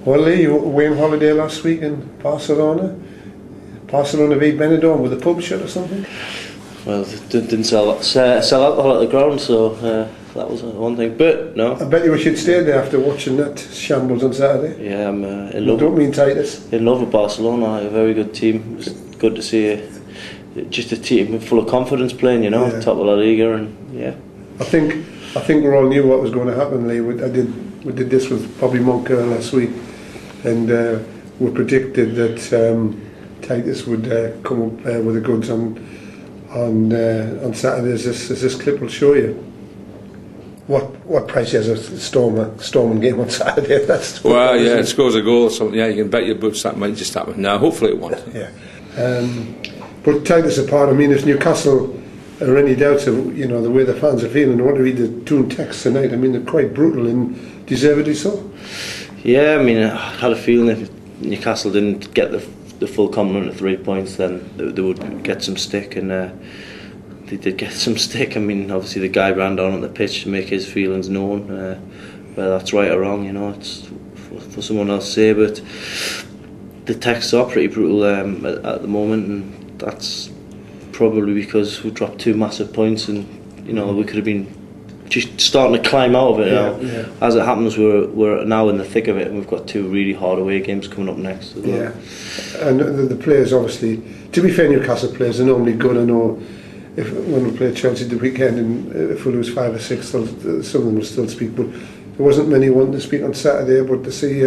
Well, Lee, you were away on holiday last week in Barcelona. Barcelona v Benidorm, with the pub shut or something? Well, it didn't sell alcohol at the ground, so that was one thing. But no, I bet you wish you'd stayed there after watching that shambles on Saturday. Yeah, I'm in love. Don't mean Titus. In love with Barcelona. A very good team. It's good to see just a team full of confidence playing. Top of La Liga, and yeah. I think we all knew what was going to happen, Lee. We did this with Bobby Moncur last week, and we predicted that Titus would come up with the goods on Saturday, as this clip will show you. What price he has a Storming game on Saturday? That's well, yeah, it scores a goal or something. Yeah, you can bet your boots that might just happen. Now, hopefully it won't. Yeah. But take us apart. I mean, if Newcastle are any doubts of the way the fans are feeling, I want to read the two texts tonight. I mean, they're quite brutal and deservedly so. Yeah, I mean, I had a feeling if Newcastle didn't get the full complement of 3 points, then they would get some stick, and they did get some stick. I mean, obviously the guy ran down on the pitch to make his feelings known. Whether that's right or wrong, it's for someone else to say, but the texts are pretty brutal at the moment, and that's probably because we dropped 2 massive points, and we could have been just starting to climb out of it now. Yeah. As it happens, we're now in the thick of it, and we've got 2 really hard away games coming up next as well. Yeah, and the players, obviously, to be fair, Newcastle players are normally good. I know when we play Chelsea the weekend, and if we lose 5 or 6, some of them will still speak, but there wasn't many wanting to speak on Saturday. But to see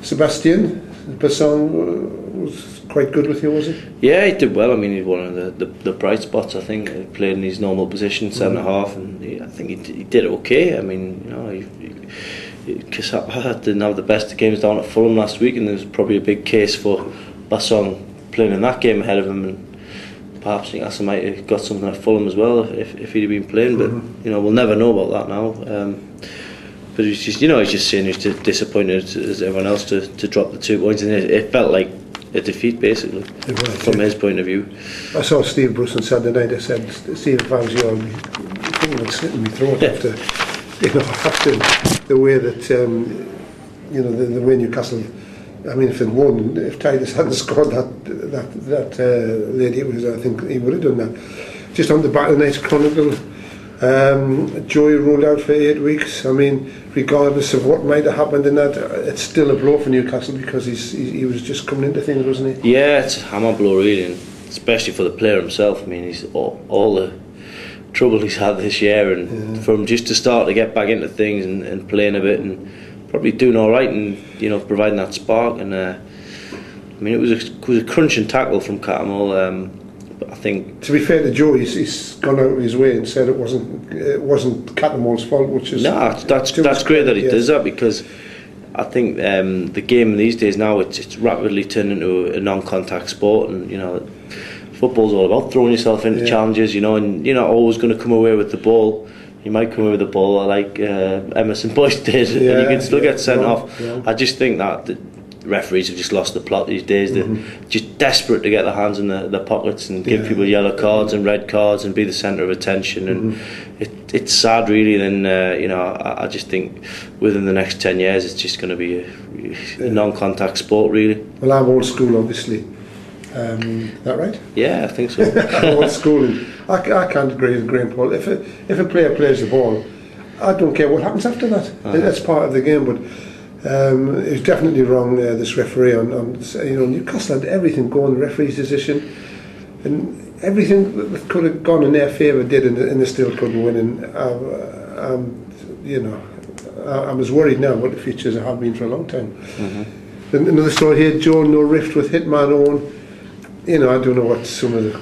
Sebastian Basson was quite good with you, was he? Yeah, he did well. I mean, he's one of the bright spots. I think he played in his normal position, centre half, and I think he did okay. I mean, Cassapa didn't have the best of games down at Fulham last week, and there's probably a big case for Basson playing in that game ahead of him, and perhaps Newcastle might have got something at Fulham as well if he'd have been playing. But we'll never know about that now. But he's just saying he's disappointed as everyone else to drop the 2 points, and it felt like a defeat basically from his point of view. I saw Steve Bruce on Saturday night. I said, Steve, if I was you, I'd be thinking about slitting my throat after the way that the way Newcastle. I mean, if Titus hadn't scored that lady, I think he would have done that. Just on the back of the night's Chronicle, Joey ruled out for 8 weeks. I mean, regardless of what might have happened in that, it's still a blow for Newcastle, because he was just coming into things, wasn't he? Yeah, it's a hammer blow really, and especially for the player himself. I mean, he's all the trouble he's had this year, and from just to start to get back into things and playing a bit, and probably doing all right, and providing that spark. And I mean, it was a crunching tackle from Cattermole. But I think, to be fair to Joe, he's gone out of his way and said it wasn't Cattermole's fault, which is that's great that he does that, because I think the game these days now it's rapidly turned into a non-contact sport, and football's all about throwing yourself into challenges, and you're not always going to come away with the ball. You might come away with the ball like Emerson Boyce did, and you can still get sent off. Yeah. I just think that the referees have just lost the plot these days. They're just desperate to get their hands in their pockets and give people yellow cards and red cards and be the centre of attention. And it's sad, really. Then I just think within the next 10 years, it's just going to be a non-contact sport, really. Well, I'm old school, obviously. That right? Yeah, I think so. Old school. I can't agree with Graham Paul. If a player plays the ball, I don't care what happens after that. That's part of the game. But it's definitely wrong. This referee on Newcastle had everything going. The referee's decision and everything that could have gone in their favour did, and they still couldn't win. And I was worried now about the futures. I have been for a long time. Another story here: Joe, no rift with Hitman Owen. I don't know what some of the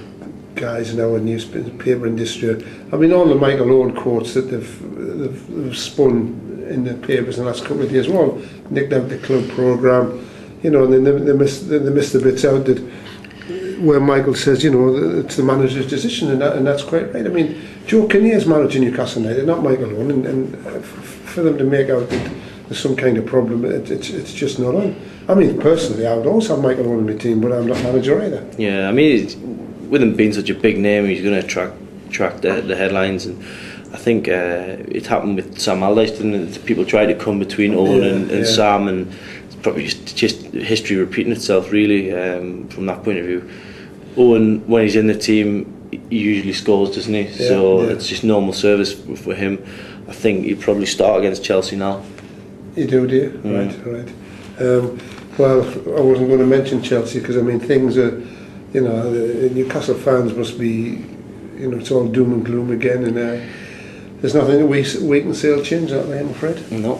guys now in the newspaper industry. I mean, all the Michael Owen quotes that they've spun in the papers in the last couple of days, well, nicked out the club programme, and then they missed the bits out that where Michael says, it's the manager's decision, and that's quite right. I mean, Joe Kinnear's managing Newcastle United, not Michael Owen, and for them to make out that there's some kind of problem, it's just not on. I mean, personally, I would also have Michael Owen in my team, but I'm not manager either. Yeah, I mean, with him being such a big name, he's going to attract the headlines, and I think it happened with Sam Allardyce, didn't it? People tried to come between Owen and Sam, and probably just history repeating itself, really, from that point of view. Owen, when he's in the team, he usually scores, doesn't he? It's just normal service for him. I think he'd probably start against Chelsea now. You do you? Right. Well, I wasn't going to mention Chelsea because I mean things are, you know, the Newcastle fans must be, you know, it's all doom and gloom again, and there's nothing that we can say will change that, I'm afraid. No.